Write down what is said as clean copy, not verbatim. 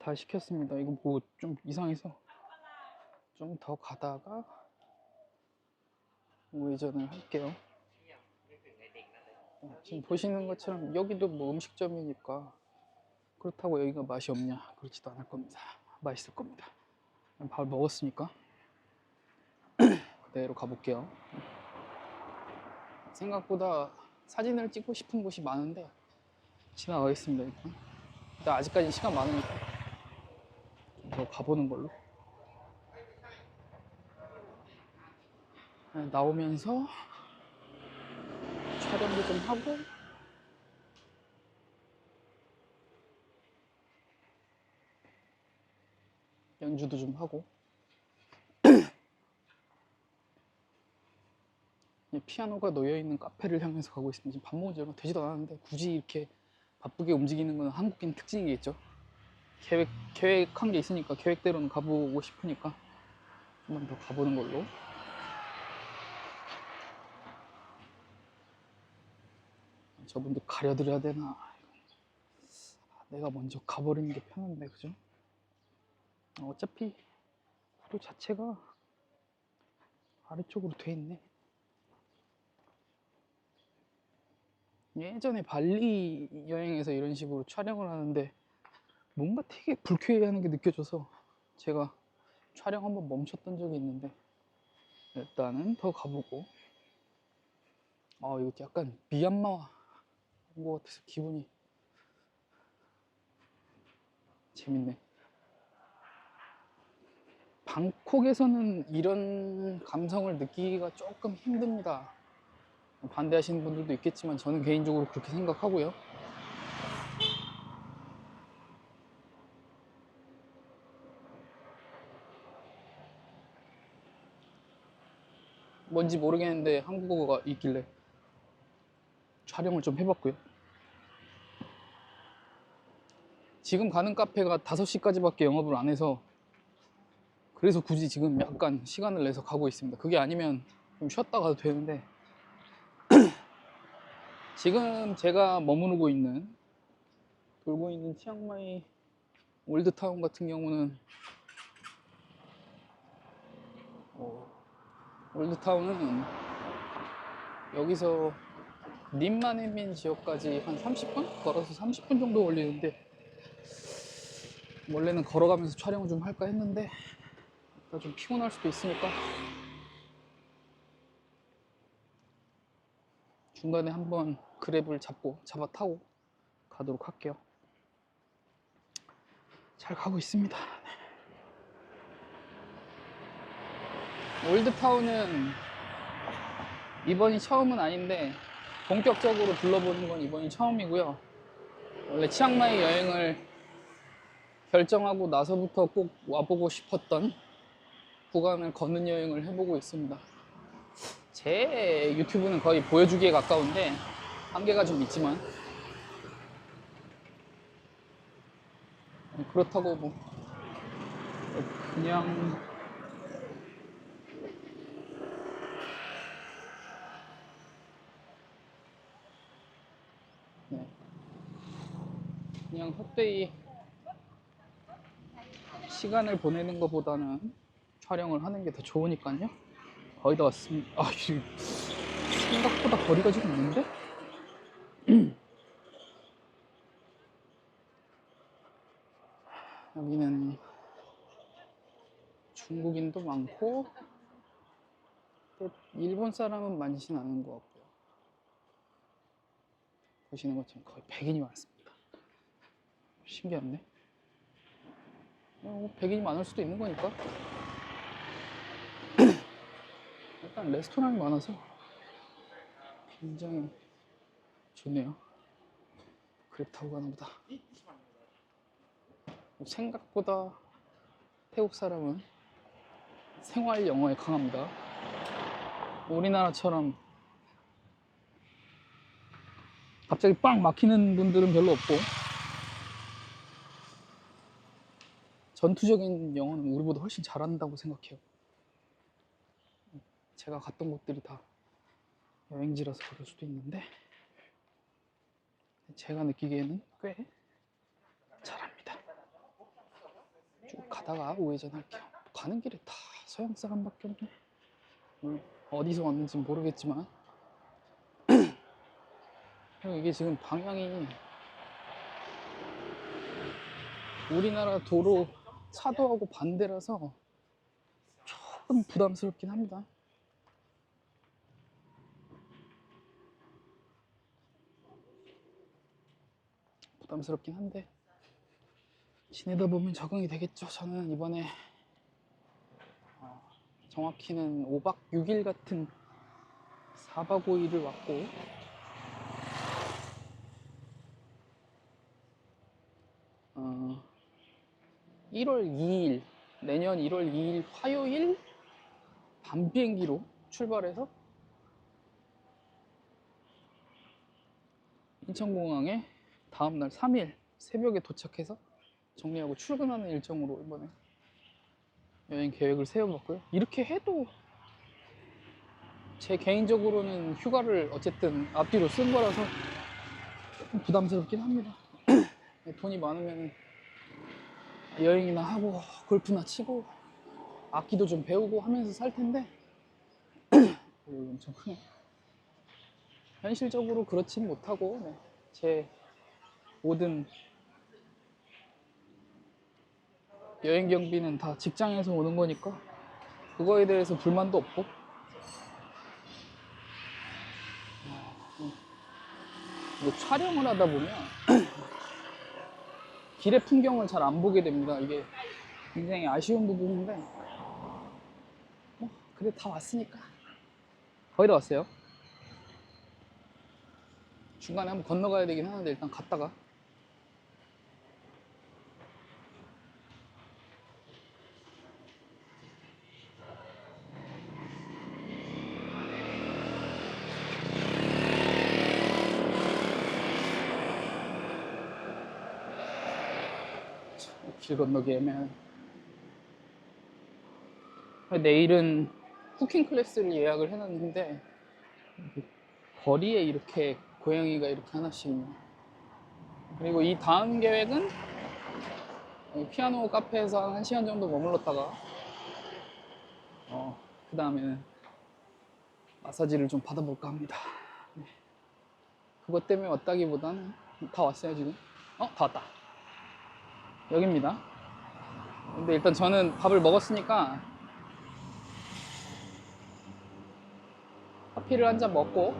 다 시켰습니다. 이거 뭐 좀 이상해서 좀 더 가다가 우회전을 할게요. 지금 보시는 것처럼 여기도 뭐 음식점이니까 그렇다고 여기가 맛이 없냐, 그렇지도 않을 겁니다. 맛있을 겁니다. 밥을 먹었으니까 그대로 가볼게요. 생각보다 사진을 찍고 싶은 곳이 많은데 지나가겠습니다. 일단 아직까지 시간 많으니까 좀 더 가보는 걸로. 나오면서 촬영도 좀 하고 연주도 좀 하고. 피아노가 놓여있는 카페를 향해서 가고 있습니다. 지금 밥 먹은 지 얼마 되지도 않았는데 굳이 이렇게 바쁘게 움직이는 건 한국인 특징이겠죠. 계획한 게 있으니까 계획대로는 가보고 싶으니까 한 번 더 가보는 걸로. 저분도 가려드려야 되나. 내가 먼저 가버리는 게 편한데, 그죠? 어차피 구도 자체가 아래쪽으로 돼 있네. 예전에 발리 여행에서 이런 식으로 촬영을 하는데 뭔가 되게 불쾌해하는 게 느껴져서 제가 촬영 한번 멈췄던 적이 있는데, 일단은 더 가보고. 이거 약간 미얀마 온 것 같아서 기분이 재밌네. 방콕에서는 이런 감성을 느끼기가 조금 힘듭니다. 반대하시는 분들도 있겠지만 저는 개인적으로 그렇게 생각하고요. 뭔지 모르겠는데 한국어가 있길래 촬영을 좀 해봤고요. 지금 가는 카페가 5시까지밖에 영업을 안 해서 그래서 굳이 지금 약간 시간을 내서 가고 있습니다. 그게 아니면 좀 쉬었다 가도 되는데, 지금 제가 머무르고 있는, 돌고 있는 치앙마이 올드타운 같은 경우는, 올드타운은 여기서 님마네민 지역까지 한 30분? 걸어서 30분 정도 걸리는데, 원래는 걸어가면서 촬영을 좀 할까 했는데 좀 피곤할 수도 있으니까 중간에 한번 그랩을 잡아 타고 가도록 할게요. 잘 가고 있습니다. 올드타운은 이번이 처음은 아닌데 본격적으로 둘러보는 건 이번이 처음이고요. 원래 치앙마이 여행을 결정하고 나서부터 꼭 와보고 싶었던 구간을 걷는 여행을 해보고 있습니다. 제 유튜브는 거의 보여주기에 가까운데 한계가 좀 있지만, 그렇다고 뭐 그냥 그냥 헛되이 시간을 보내는 것보다는 촬영을 하는 게 더 좋으니까요. 거의 다 왔습니다. 생각보다 거리가 좀 있는데? 여기는 중국인도 많고 일본 사람은 많진 않은 것 같고요. 보시는 것처럼 거의 백인이 많습니다. 신기한데? 백인이 많을 수도 있는 거니까. 일단 레스토랑이 많아서 굉장히 좋네요. 그랩 타고 가는 보다. 생각보다 태국 사람은 생활 영어에 강합니다. 우리나라처럼 갑자기 빵 막히는 분들은 별로 없고, 전투적인 영어는 우리보다 훨씬 잘한다고 생각해요. 제가 갔던 곳들이 다 여행지라서 그럴 수도 있는데 제가 느끼기에는 꽤 잘합니다. 가다가 우회전할게요. 가는 길에 다 서양 사람밖에 없네. 어디서 왔는지 모르겠지만 이게 지금 방향이 우리나라 도로 차도하고 반대라서 조금 부담스럽긴 합니다. 부담스럽긴 한데 지내다 보면 적응이 되겠죠. 저는 이번에 정확히는 5박 6일 같은 4박 5일을 왔고, 1월 2일, 내년 1월 2일 화요일 밤 비행기로 출발해서 인천공항에 다음날 3일 새벽에 도착해서 정리하고 출근하는 일정으로 이번에 여행 계획을 세워봤고요. 이렇게 해도 제 개인적으로는 휴가를 어쨌든 앞뒤로 쓴 거라서 조금 부담스럽긴 합니다. 돈이 많으면 여행이나 하고 골프나 치고 악기도 좀 배우고 하면서 살 텐데 엄청 크네. 현실적으로 그렇진 못하고 제 모든 여행 경비는 다 직장에서 오는 거니까 그거에 대해서 불만도 없고, 촬영을 하다 보면 길의 풍경을 잘 안 보게 됩니다. 이게 굉장히 아쉬운 부분인데 그래 다 왔으니까 거의 다 왔어요. 중간에 한번 건너가야 되긴 하는데 일단 갔다가 길 건너기 애매한. 내일은 쿠킹 클래스를 예약을 해놨는데 거리에 이렇게 고양이가 이렇게 하나씩 있네. 그리고 이 다음 계획은 피아노 카페에서 한 1시간 정도 머물렀다가 그 다음에는 마사지를 좀 받아볼까 합니다. 그것 때문에 왔다기보다는 다 왔어요 지금. 다 왔다. 여기입니다. 근데 일단 저는 밥을 먹었으니까 커피를 한 잔 먹고